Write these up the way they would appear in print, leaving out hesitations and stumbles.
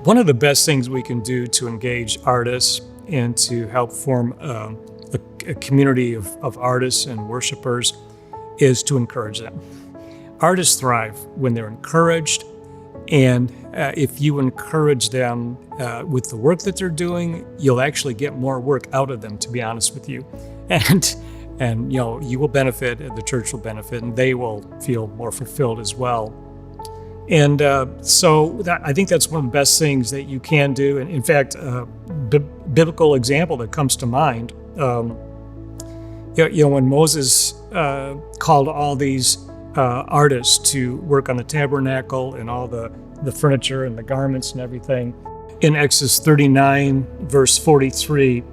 One of the best things we can do to engage artists and to help form a community of artists and worshipers is to encourage them. Artists thrive when they're encouraged, and if you encourage them with the work that they're doing, you'll actually get more work out of them, to be honest with you. And you will benefit, the church will benefit, and they will feel more fulfilled as well. And I think that's one of the best things that you can do. And in fact, biblical example that comes to mind, when Moses called all these artists to work on the tabernacle and all the furniture and the garments and everything, in Exodus 39, verse 43,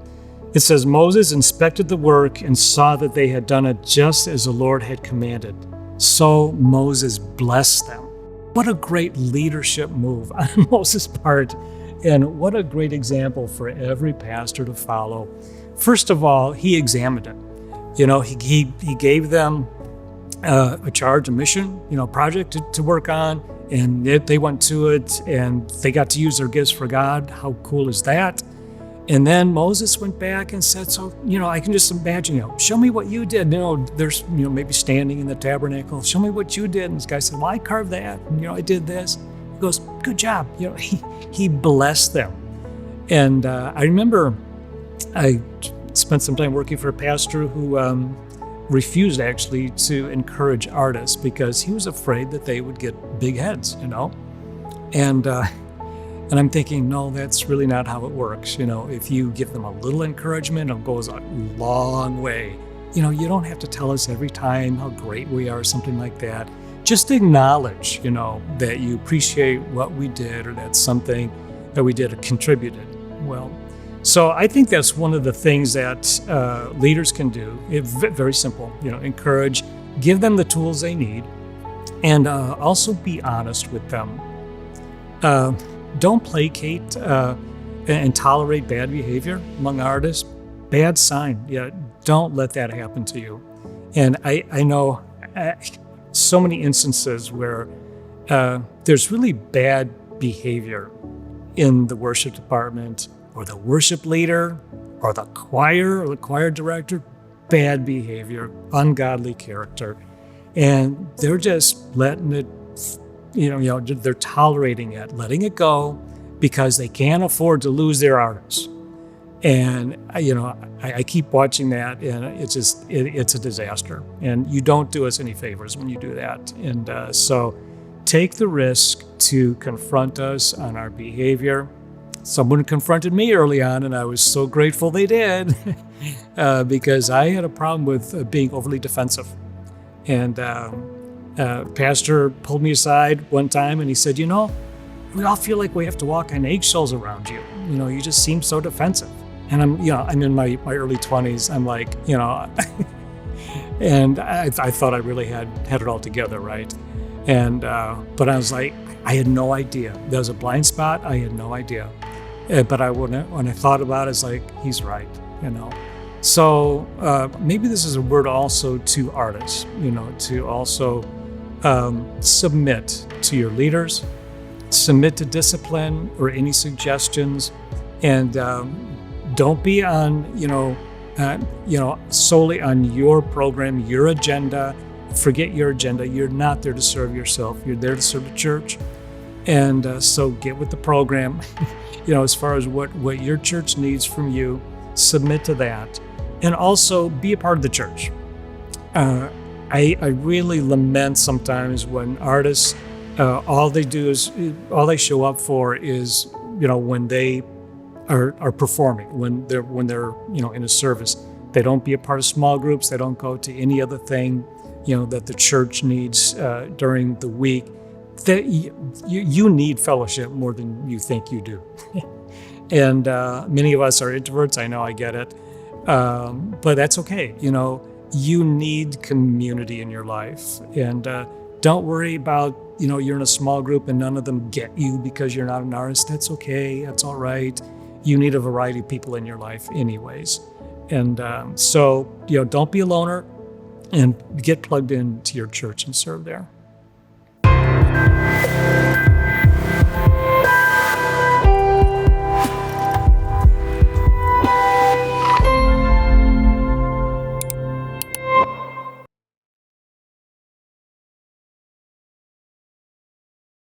it says, Moses inspected the work and saw that they had done it just as the Lord had commanded. So Moses blessed them. What a great leadership move on Moses' part, and what a great example for every pastor to follow. First of all, he examined it. He gave them a charge, a mission, project to work on, and they went to it, and they got to use their gifts for God. How cool is that? And then Moses went back and said, so, I can just imagine, show me what you did. There's, maybe standing in the tabernacle. Show me what you did. And this guy said, well, I carved that. And, I did this. He goes, good job. He blessed them. And I remember I spent some time working for a pastor who refused actually to encourage artists because he was afraid that they would get big heads, And I'm thinking, no, that's really not how it works. If you give them a little encouragement, it goes a long way. You don't have to tell us every time how great we are or something like that. Just acknowledge, that you appreciate what we did or that something that we did contributed. Well, so I think that's one of the things that leaders can do. It's very simple, encourage, give them the tools they need, and also be honest with them. Don't placate and tolerate bad behavior among artists. Bad sign. Don't let that happen to you. And I know so many instances where there's really bad behavior in the worship department or the worship leader or the choir or the choir director. Bad behavior, ungodly character. And they're just letting it they're tolerating it, letting it go because they can't afford to lose their artists. And, I keep watching that, and it's a disaster. And you don't do us any favors when you do that. And so take the risk to confront us on our behavior. Someone confronted me early on, and I was so grateful they did because I had a problem with being overly defensive. And pastor pulled me aside one time and he said, we all feel like we have to walk on eggshells around you. You just seem so defensive. And I'm in my early 20s. I'm like, and I thought I really had it all together, right? And, but I was like, I had no idea. There was a blind spot. I had no idea. But when I thought about it, it's like, he's right, So maybe this is a word also to artists, to also submit to your leaders, submit to discipline or any suggestions, and don't be on, solely on your program, your agenda. Forget your agenda. You're not there to serve yourself. You're there to serve the church. And so get with the program, as far as what your church needs from you, submit to that. And also be a part of the church. I really lament sometimes when artists, all they show up for is, when they are performing, when they're in a service. They don't be a part of small groups. They don't go to any other thing, that the church needs during the week. That you need fellowship more than you think you do. And many of us are introverts. I know, I get it. But that's okay. You need community in your life. And don't worry about, you're in a small group and none of them get you because you're not an artist. That's okay. That's all right. You need a variety of people in your life anyways. And so, don't be a loner and get plugged into your church and serve there.